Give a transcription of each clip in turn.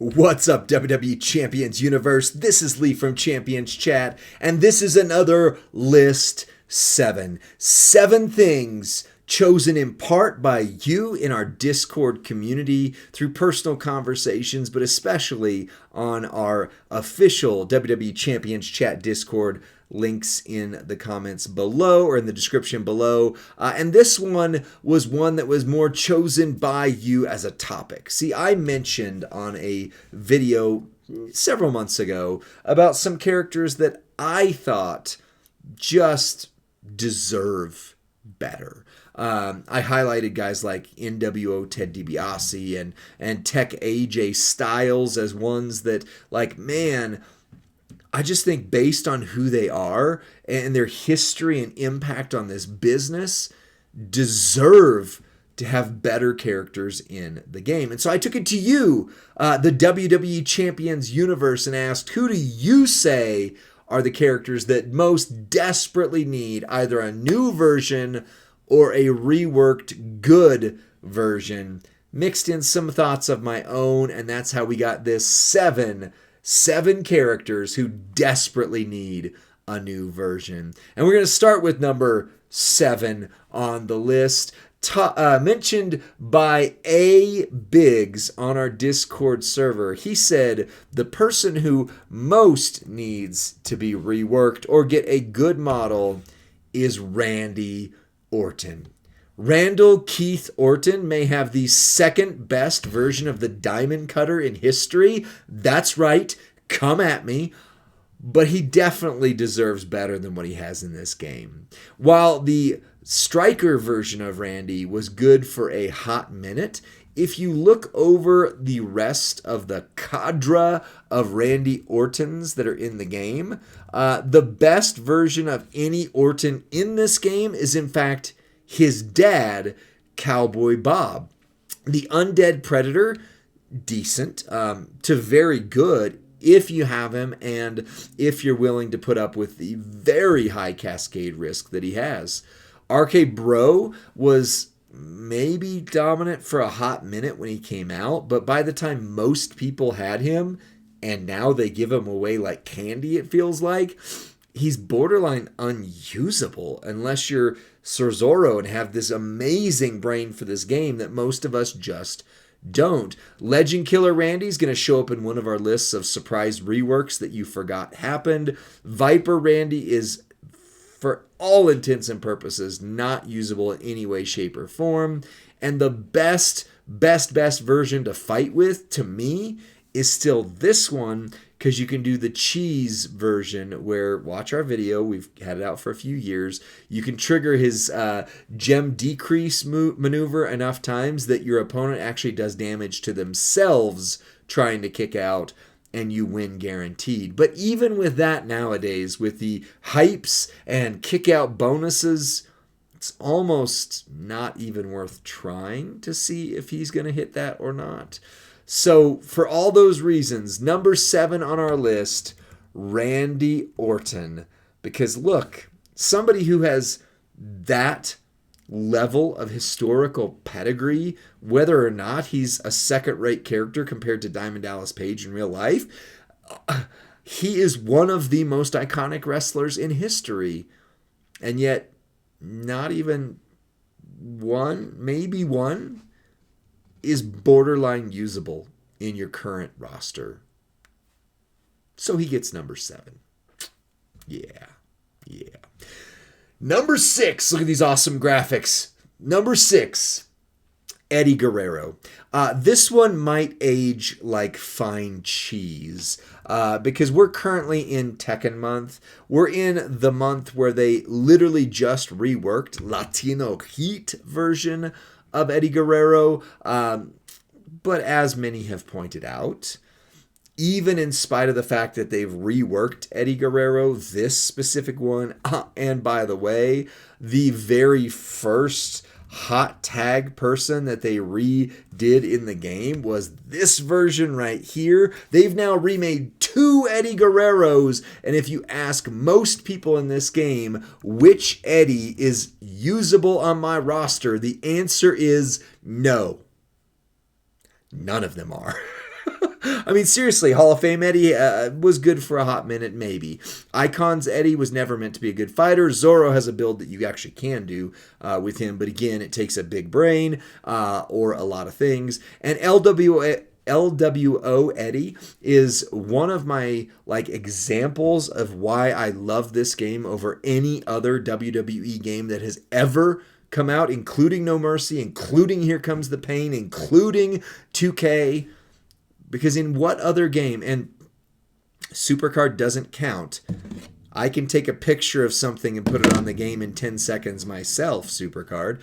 What's up, WWE Champions Universe? This is Lee from Champions Chat, and this is another List 7. 7 things chosen in part by you in our Discord community through personal conversations, but especially on our official WWE Champions Chat Discord. Links in the comments below or in the description below. And this one was one that was more chosen by you as a topic. See, I mentioned on a video several months ago about some characters that I thought just deserve better. I highlighted guys like NWO Ted DiBiase and Tech AJ Styles as ones that, like, man, I just think based on who they are and their history and impact on this business, deserve to have better characters in the game. And so I took it to you, the WWE Champions Universe, and asked, who do you say are the characters that most desperately need either a new version or a reworked good version? Mixed in some thoughts of my own, and that's how we got this seven characters who desperately need a new version. And we're going to start with number 7 on the list. Mentioned by A. Biggs on our Discord server. He said the person who most needs to be reworked or get a good model is Randy Orton. Randall Keith Orton may have the second best version of the Diamond Cutter in history. That's right. Come at me. But he definitely deserves better than what he has in this game. While the Striker version of Randy was good for a hot minute, if you look over the rest of the cadre of Randy Ortons that are in the game, the best version of any Orton in this game is, in fact, his dad, Cowboy Bob. The Undead Predator, decent to very good if you have him and if you're willing to put up with the very high cascade risk that he has. RK Bro was maybe dominant for a hot minute when he came out, but by the time most people had him, and now they give him away like candy, it feels like, he's borderline unusable unless you're Cesaro and have this amazing brain for this game that most of us just don't. Legend Killer Randy's going to show up in one of our lists of surprise reworks that you forgot happened. Viper Randy is, for all intents and purposes, not usable in any way, shape, or form. And the best version to fight with, to me, is still this one, because you can do the cheese version where, watch our video, we've had it out for a few years, you can trigger his gem decrease maneuver enough times that your opponent actually does damage to themselves trying to kick out, and you win guaranteed. But even with that nowadays, with the hypes and kick out bonuses, it's almost not even worth trying to see if he's going to hit that or not. So for all those reasons, number 7 on our list, Randy Orton. Because look, somebody who has that level of historical pedigree, whether or not he's a second-rate character compared to Diamond Dallas Page in real life, he is one of the most iconic wrestlers in history. And yet, not even one, maybe one, is borderline usable in your current roster. So he gets number 7. Yeah. Number 6, look at these awesome graphics. Number 6, Eddie Guerrero. This one might age like fine cheese because we're currently in Tekken month. We're in the month where they literally just reworked Latino Heat version of Eddie Guerrero. But as many have pointed out, even in spite of the fact that they've reworked Eddie Guerrero, this specific one, and by the way, the very first hot tag person that they redid in the game was this version right here. They've now remade 2 Eddie Guerreros, and if you ask most people in this game which Eddie is usable on my roster, the answer is no. None of them are. I mean, seriously, Hall of Fame Eddie was good for a hot minute, maybe. Icons Eddie was never meant to be a good fighter. Zorro has a build that you actually can do with him, but again, it takes a big brain or a lot of things. And LWO Eddie is one of my examples of why I love this game over any other WWE game that has ever come out, including No Mercy, including Here Comes the Pain, including 2K. Because in what other game, and Supercard doesn't count, I can take a picture of something and put it on the game in 10 seconds myself, Supercard.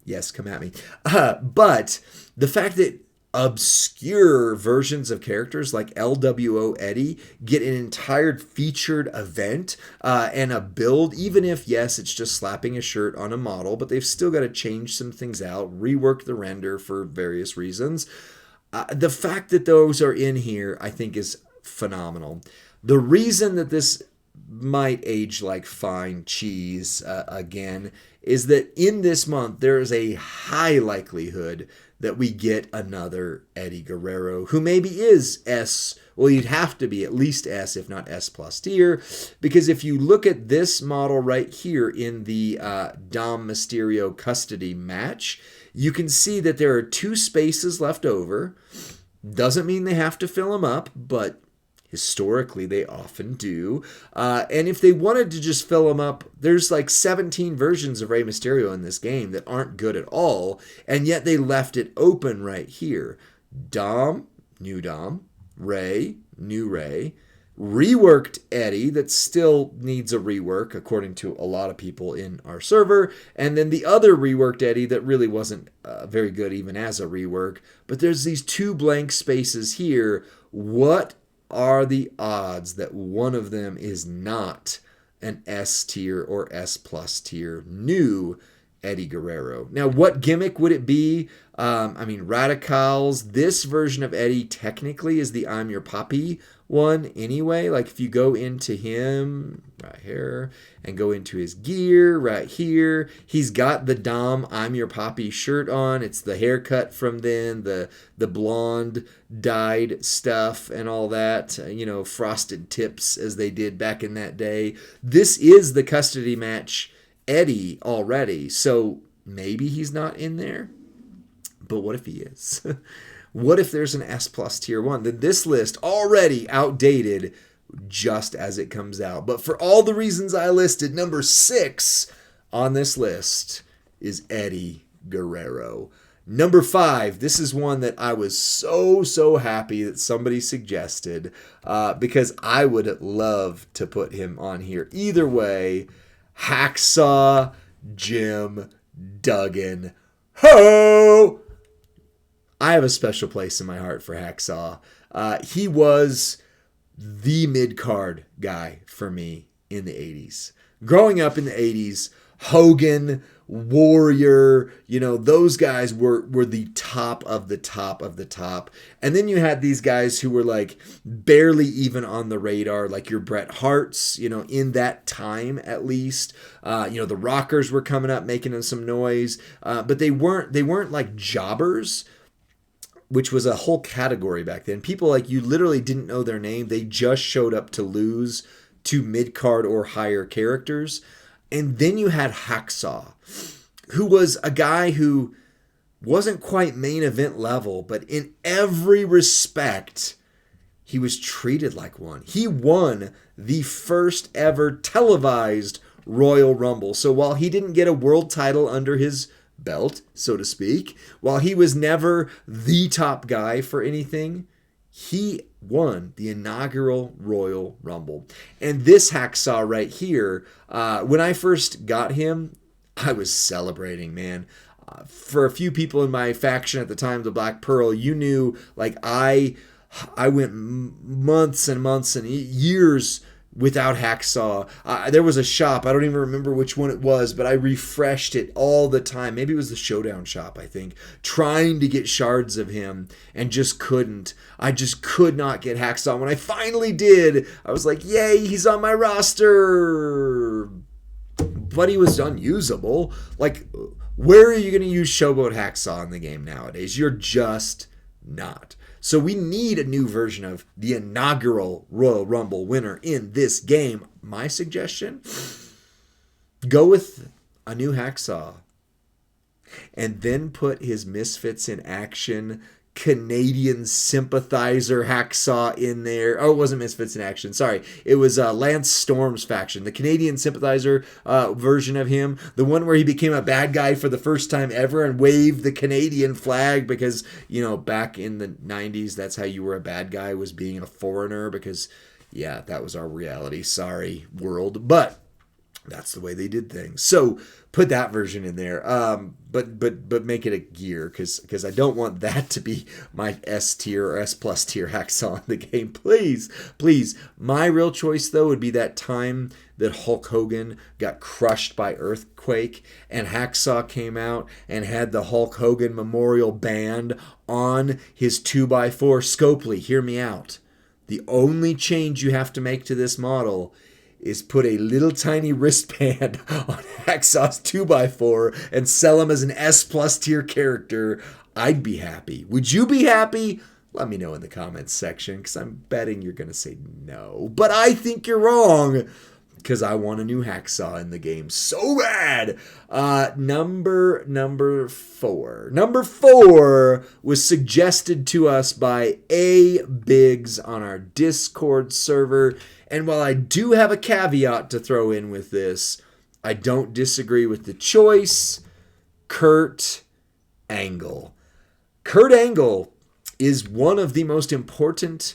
Yes, come at me. But the fact that obscure versions of characters like LWO Eddie get an entire featured event and a build, even if, yes, it's just slapping a shirt on a model, but they've still got to change some things out, rework the render for various reasons. The fact that those are in here, I think, is phenomenal. The reason that this might age like fine cheese again is that in this month, there is a high likelihood that we get another Eddie Guerrero, who maybe is S, well, you'd have to be at least S, if not S plus tier, because if you look at this model right here in the Dom Mysterio custody match, you can see that there are 2 spaces left over. Doesn't mean they have to fill them up, but historically they often do. And if they wanted to just fill them up, there's 17 versions of Rey Mysterio in this game that aren't good at all, and yet they left it open right here. Dom, new Dom, Rey, new Rey, reworked Eddie that still needs a rework according to a lot of people in our server, and then the other reworked Eddie that really wasn't very good even as a rework. But there's these 2 blank spaces here. What are the odds that one of them is not an S tier or S plus tier new Eddie Guerrero? Now, what gimmick would it be? Radicals. This version of Eddie technically is the I'm Your Papi one anyway. If you go into him right here and go into his gear right here, he's got the Dom I'm Your Papi shirt on. It's the haircut from then, the blonde dyed stuff and all that, frosted tips as they did back in that day. This is the custody match Eddie already, so maybe he's not in there. But what if he is? What if there's an S plus tier 1? Then this list already outdated just as it comes out. But for all the reasons I listed, number 6 on this list is Eddie Guerrero. Number 5, this is one that I was so happy that somebody suggested because I would love to put him on here. Either way, Hacksaw Jim Duggan. Ho! I have a special place in my heart for Hacksaw. He was the mid-card guy for me in the 80s. Growing up in the 80s, Hogan, Warrior, those guys were the top of the top of the top. And then you had these guys who were barely even on the radar, like your Bret Harts, in that time at least. The Rockers were coming up making some noise, but they weren't like jobbers, which was a whole category back then. People you literally didn't know their name. They just showed up to lose to mid-card or higher characters. And then you had Hacksaw, who was a guy who wasn't quite main event level, but in every respect, he was treated like one. He won the first ever televised Royal Rumble. So while he didn't get a world title under his belt, so to speak, while he was never the top guy for anything, he won the inaugural Royal Rumble. And this Hacksaw right here, when I first got him, I was celebrating, man. For a few people in my faction at the time, the Black Pearl, you knew, I went months and months and years without Hacksaw. There was a shop, I don't even remember which one it was, but I refreshed it all the time. Maybe it was the Showdown shop, I think, trying to get shards of him and just couldn't. I just could not get Hacksaw. When I finally did, I was like, yay, he's on my roster. But he was unusable. Where are you going to use Showboat Hacksaw in the game nowadays? You're just not. So we need a new version of the inaugural Royal Rumble winner in this game. My suggestion, go with a new Hacksaw and then put his Misfits in Action Canadian sympathizer Hacksaw in there. Oh, it wasn't Misfits in Action. Sorry. It was Lance Storm's faction. The Canadian sympathizer version of him. The one where he became a bad guy for the first time ever and waved the Canadian flag because, back in the 90s, that's how you were a bad guy, was being a foreigner because, yeah, that was our reality. Sorry, world. But that's the way they did things. So put that version in there, but make it a gear because I don't want that to be my S tier or S plus tier Hacksaw in the game. Please. My real choice though would be that time that Hulk Hogan got crushed by earthquake and Hacksaw came out and had the Hulk Hogan memorial band on his 2x4 Scopely. Hear me out. The only change you have to make to this model is put a little tiny wristband on Hacksaw's 2x4 and sell him as an S plus tier character. I'd be happy. Would you be happy? Let me know in the comments section because I'm betting you're going to say no. But I think you're wrong because I want a new Hacksaw in the game so bad. Number 4. Number 4 was suggested to us by A. Biggs on our Discord server. And while I do have a caveat to throw in with this, I don't disagree with the choice. Kurt Angle. Kurt Angle is one of the most important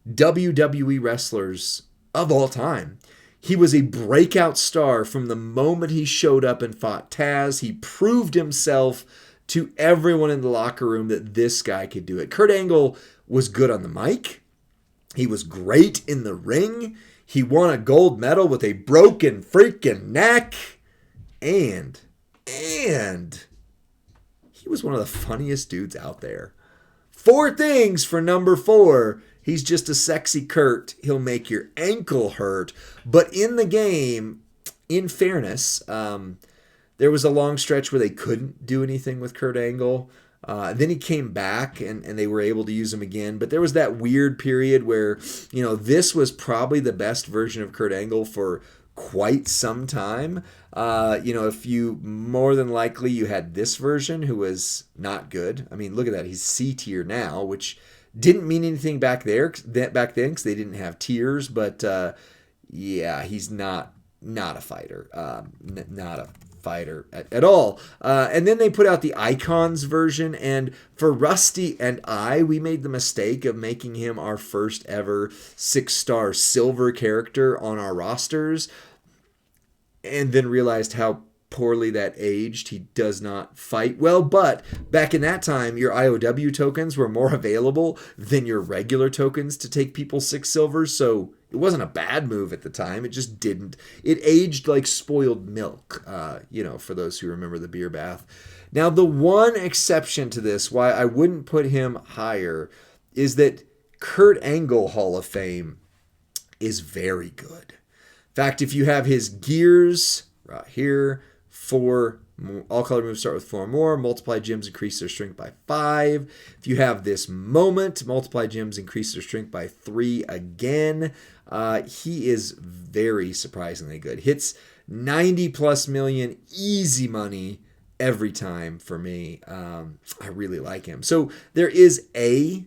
WWE wrestlers of all time. He was a breakout star from the moment he showed up and fought Taz. He proved himself to everyone in the locker room that this guy could do it. Kurt Angle was good on the mic. He was great in the ring. He won a gold medal with a broken freaking neck. And he was one of the funniest dudes out there. 4 things for number 4. He's just a sexy Kurt. He'll make your ankle hurt. But in the game, in fairness, there was a long stretch where they couldn't do anything with Kurt Angle. Then he came back and they were able to use him again. But there was that weird period where, this was probably the best version of Kurt Angle for quite some time. If you more than likely you had this version who was not good. I mean, look at that. He's C tier now, which didn't mean anything back then because they didn't have tiers. But he's not a fighter. Not a fighter at all. And then they put out the Icons version, and for Rusty and we made the mistake of making him our first ever 6-star silver character on our rosters, and then realized how poorly that aged. He does not fight well, but back in that time, your IOW tokens were more available than your regular tokens to take people 6 silvers, so it wasn't a bad move at the time. It just didn't. It aged like spoiled milk, for those who remember the beer bath. Now, the one exception to this, why I wouldn't put him higher, is that Kurt Angle Hall of Fame is very good. In fact, if you have his gears right here, 4 all color moves start with 4 more. Multiply gems increase their strength by 5. If you have this moment, multiply gems increase their strength by 3 again. He is very surprisingly good. Hits 90 plus million easy money every time for me. I really like him. So there is a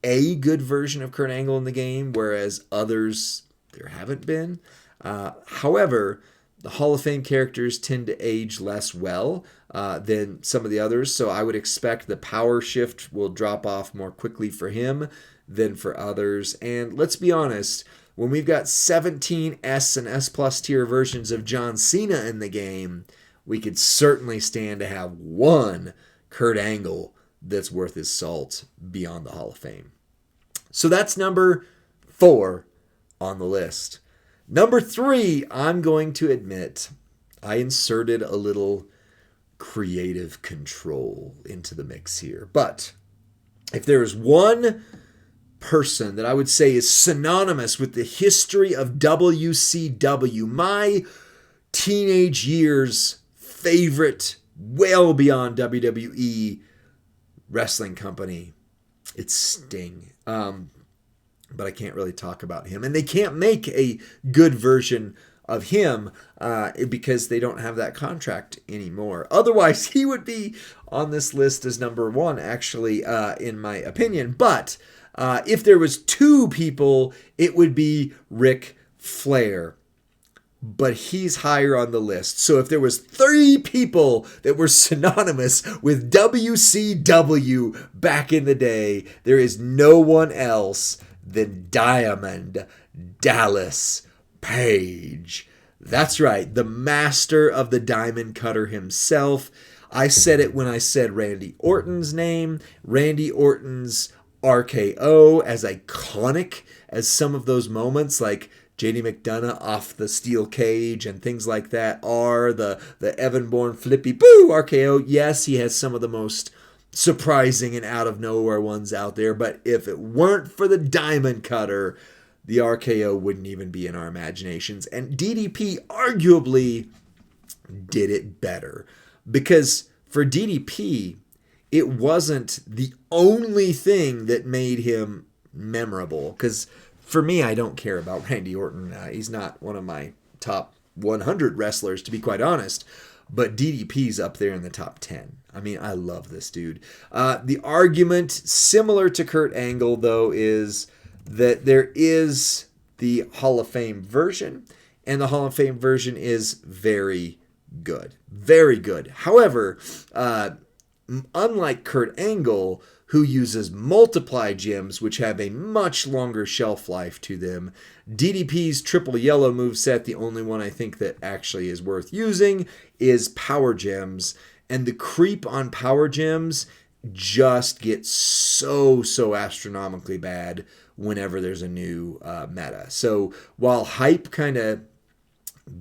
good version of Kurt Angle in the game, whereas others there haven't been. However, the Hall of Fame characters tend to age less well than some of the others, so I would expect the power shift will drop off more quickly for him than for others. And let's be honest, when we've got 17 S and S plus tier versions of John Cena in the game, we could certainly stand to have one Kurt Angle that's worth his salt beyond the Hall of Fame. So that's number 4 on the list. Number 3, I'm going to admit, I inserted a little creative control into the mix here. But if there is one person that I would say is synonymous with the history of WCW, my teenage years' favorite, well beyond WWE wrestling company, It's Sting. But I can't really talk about him. And they can't make a good version of him because they don't have that contract anymore. Otherwise, he would be on this list as number one, actually, in my opinion. But if there was two people, it would be Ric Flair. But he's higher on the list. So if there was three people that were synonymous with WCW back in the day, there is no one else than Diamond Dallas Page. That's right, the master of the diamond cutter himself. I said it when I said Randy Orton's name. Randy Orton's RKO, as iconic as some of those moments, like JD McDonough off the steel cage and things like that are, the Evan Bourne flippy boo RKO. Yes, he has some of the most surprising and out of nowhere ones out there, but if it weren't for the diamond cutter, the RKO wouldn't even be in our imaginations. And DDP arguably did it better, because for DDP, it wasn't the only thing that made him memorable. Because for me, I don't care about Randy Orton. He's not one of my top 100 wrestlers, to be quite honest. But DDP's up there in the top 10. I mean, I love this dude. The argument, similar to Kurt Angle, though, is that there is the Hall of Fame version, and the Hall of Fame version is very good. Very good. However, unlike Kurt Angle, who uses multiply gems, which have a much longer shelf life to them, DDP's triple yellow moveset, the only one I think that actually is worth using, is power gems. And the creep on power gems just gets so astronomically bad whenever there's a new meta. So while hype kind of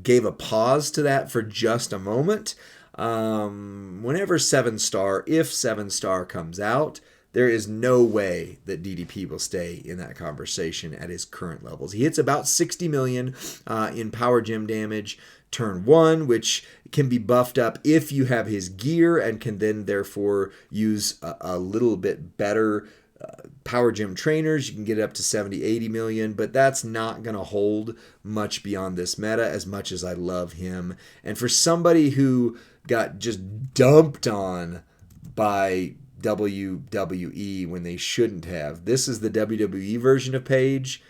gave a pause to that for just a moment, whenever 7-star, if 7-star comes out, there is no way that DDP will stay in that conversation at his current levels. He hits about 60 million in power gem damage turn 1, which can be buffed up if you have his gear and can then therefore use a little bit better power gem trainers. You can get it up to 70, 80 million, but that's not going to hold much beyond this meta, as much as I love him. And for somebody who got just dumped on by WWE when they shouldn't have, this is the WWE version of Paige.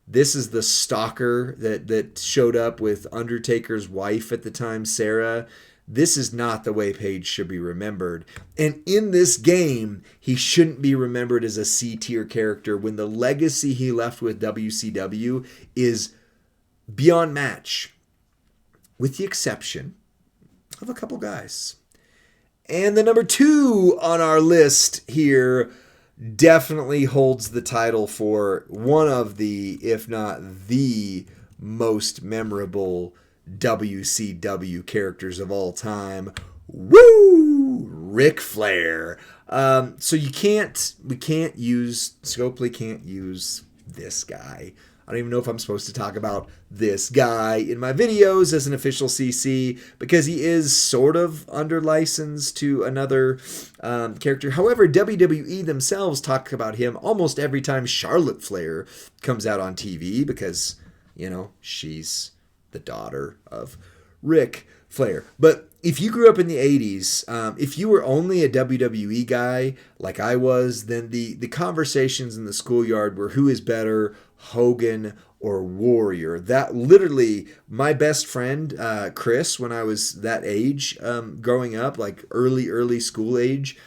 This is the stalker that showed up with Undertaker's wife at the time, Sarah. This is not the way Paige should be remembered. And in this game, he shouldn't be remembered as a C-tier character when the legacy he left with WCW is beyond match, with the exception of a couple guys. And the number 2 on our list here definitely holds the title for one of the, if not the most memorable WCW characters of all time. Woo! Ric Flair. So we can't use, Scopely can't use this guy. I don't even know if I'm supposed to talk about this guy in my videos as an official CC, because he is sort of under license to another character. However, WWE themselves talk about him almost every time Charlotte Flair comes out on TV, because, you know, she's the daughter of Ric Flair. But if you grew up in the 80s, if you were only a WWE guy like I was, then the conversations in the schoolyard were who is better, Hogan or Warrior. That literally, my best friend, Chris, when I was that age, growing up, like early school age,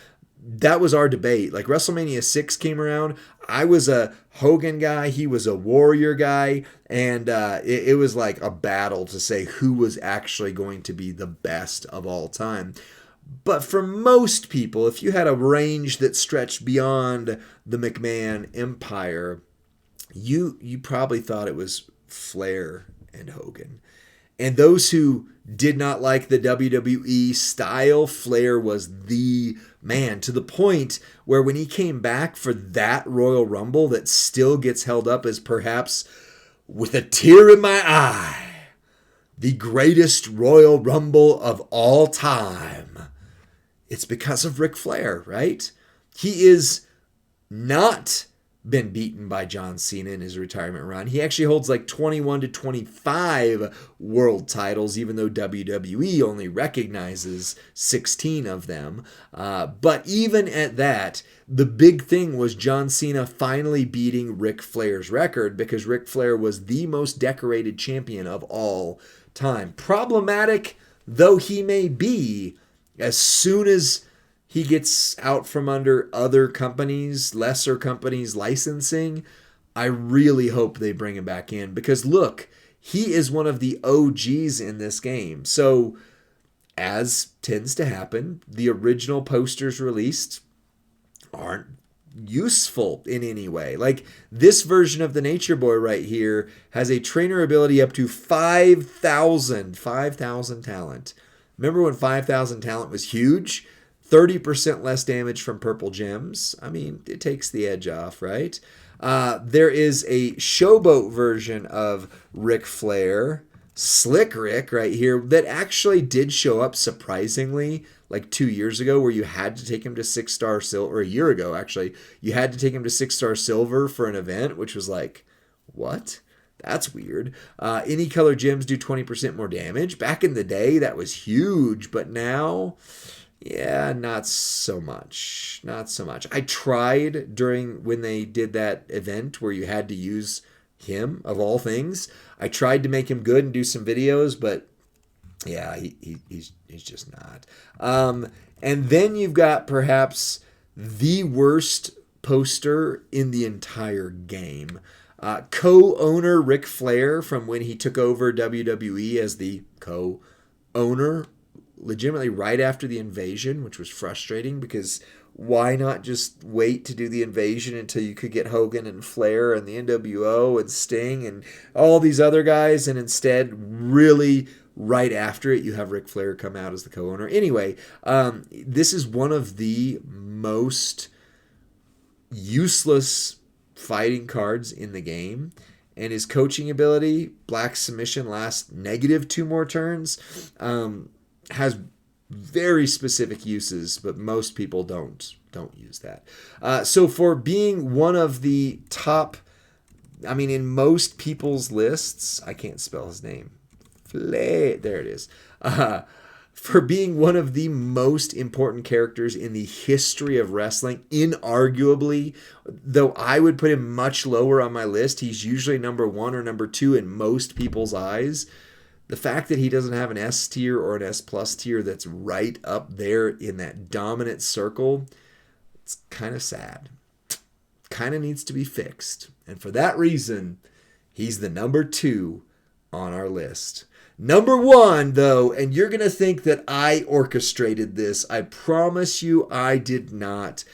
that was our debate. Like WrestleMania 6 came around, I was a Hogan guy, he was a Warrior guy, and it was like a battle to say who was actually going to be the best of all time. But for most people, if you had a range that stretched beyond the McMahon empire, you probably thought it was Flair and Hogan. And those who did not like the WWE style, Flair was the man, to the point where when he came back for that Royal Rumble that still gets held up as perhaps, with a tear in my eye, the greatest Royal Rumble of all time, it's because of Ric Flair, right? He is not been beaten by John Cena in his retirement run. He actually holds like 21 to 25 world titles, even though WWE only recognizes 16 of them. But even at that, the big thing was John Cena finally beating Ric Flair's record, because Ric Flair was the most decorated champion of all time. Problematic though he may be, as soon as he gets out from under other companies, lesser companies licensing, I really hope they bring him back in, because look, he is one of the OGs in this game. So, as tends to happen, the original posters released aren't useful in any way. Like this version of the Nature Boy right here has a trainer ability up to 5,000 talent. Remember when 5,000 talent was huge? 30% less damage from purple gems. I mean, it takes the edge off, right? There is a showboat version of Ric Flair, Slick Rick right here, that actually did show up surprisingly like 2 years ago, where you had to take him to 6-star silver, or a year ago actually, you had to take him to 6-star silver for an event, which was like, what? That's weird. Any color gems do 20% more damage. Back in the day, that was huge, but now, yeah, not so much. Not so much. I tried during when they did that event where you had to use him, of all things. I tried to make him good and do some videos, but yeah, he's just not. And then you've got perhaps the worst poster in the entire game. Co-owner Ric Flair, from when he took over WWE as the co-owner, legitimately right after the invasion, which was frustrating, because why not just wait to do the invasion until you could get Hogan and Flair and the NWO and Sting and all these other guys, and instead really right after it you have Ric Flair come out as the co-owner. Anyway, this is one of the most useless fighting cards in the game, and his coaching ability, Black Submission, lasts -2 more turns, has very specific uses, but most people don't use that. So for being one of the top, I mean, in most people's lists, I can't spell his name. There it is. For being one of the most important characters in the history of wrestling, inarguably, though I would put him much lower on my list, he's usually number 1 or number 2 in most people's eyes. The fact that he doesn't have an S tier or an S plus tier that's right up there in that dominant circle, it's kind of sad. Kind of needs to be fixed. And for that reason, he's the number 2 on our list. Number 1, though, and you're going to think that I orchestrated this. I promise you I did not.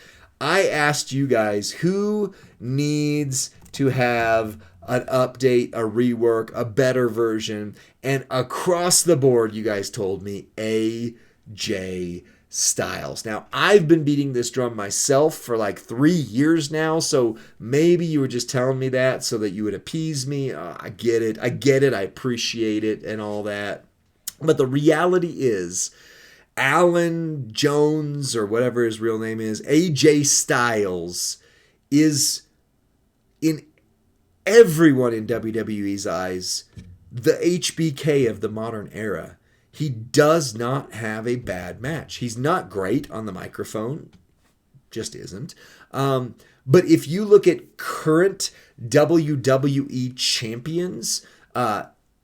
I asked you guys who needs to have an update, a rework, a better version, and across the board, you guys told me AJ Styles. Now, I've been beating this drum myself for like 3 years now, so maybe you were just telling me that so that you would appease me. I get it. I appreciate it and all that. But the reality is, Alan Jones, or whatever his real name is, AJ Styles, is in everyone in WWE's eyes the HBK of the modern era. He does not have a bad match. He's not great on the microphone. Just isn't. But if you look at current WWE champions,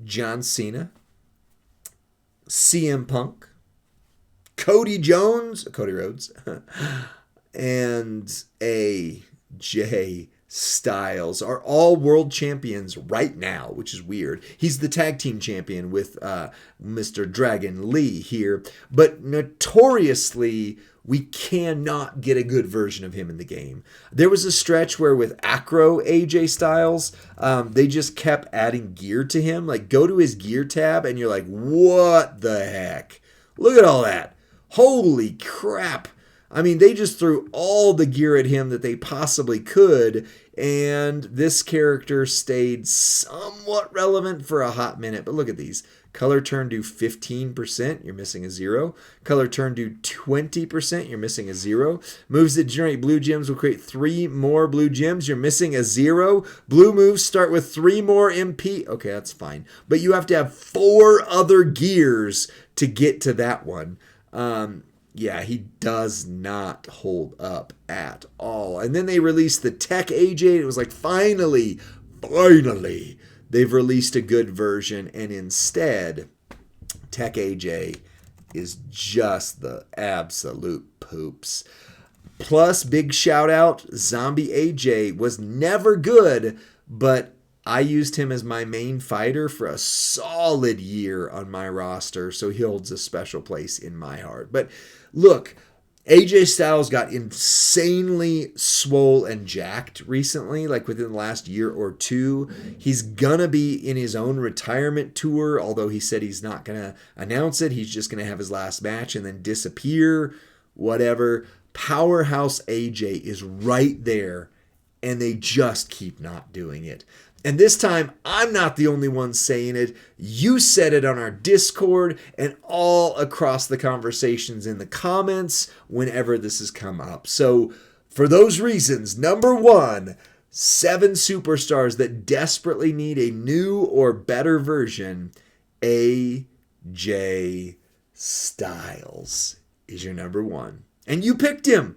John Cena, CM Punk, Cody Rhodes, and AJ Styles are all world champions right now, which is weird. He's the tag team champion with Mr. Dragon Lee here, but notoriously, we cannot get a good version of him in the game. There was a stretch where with Acro AJ Styles, they just kept adding gear to him. Like, go to his gear tab and you're like, what the heck? Look at all that. Holy crap. I mean, they just threw all the gear at him that they possibly could, and this character stayed somewhat relevant for a hot minute. But look at these. Color turn to 15%, you're missing a 0. Color turn to 20%, you're missing a 0. Moves that generate blue gems will create 3 more blue gems, you're missing a 0. Blue moves start with 3 more MP. Okay, that's fine. But you have to have 4 other gears to get to that one. Yeah, he does not hold up at all. And then they released the Tech AJ. It was like, finally, they've released a good version. And instead, Tech AJ is just the absolute poops. Plus, big shout out, Zombie AJ was never good, but I used him as my main fighter for a solid year on my roster, so he holds a special place in my heart. But look, AJ Styles got insanely swole and jacked recently, like within the last year or 2. He's gonna be in his own retirement tour, although he said he's not gonna announce it. He's just gonna have his last match and then disappear, whatever. Powerhouse AJ is right there, and they just keep not doing it. And this time, I'm not the only one saying it. You said it on our Discord and all across the conversations in the comments whenever this has come up. So for those reasons, number 1, 7 superstars that desperately need a new or better version, AJ Styles is your number 1. And you picked him.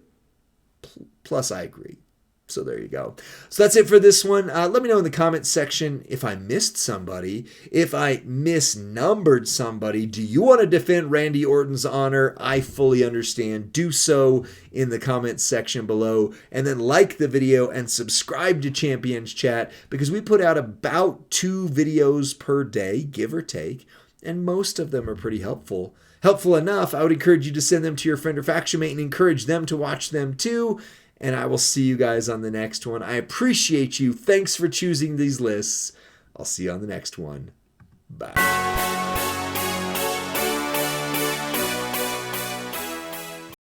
Plus, I agree. So there you go. So that's it for this one. Let me know in the comments section if I missed somebody, if I misnumbered somebody. Do you want to defend Randy Orton's honor? I fully understand. Do so in the comments section below. And then like the video and subscribe to Champions Chat, because we put out about 2 videos per day, give or take. And most of them are pretty helpful. Helpful enough, I would encourage you to send them to your friend or faction mate and encourage them to watch them too. And I will see you guys on the next one. I appreciate you. Thanks for choosing these lists. I'll see you on the next one. Bye.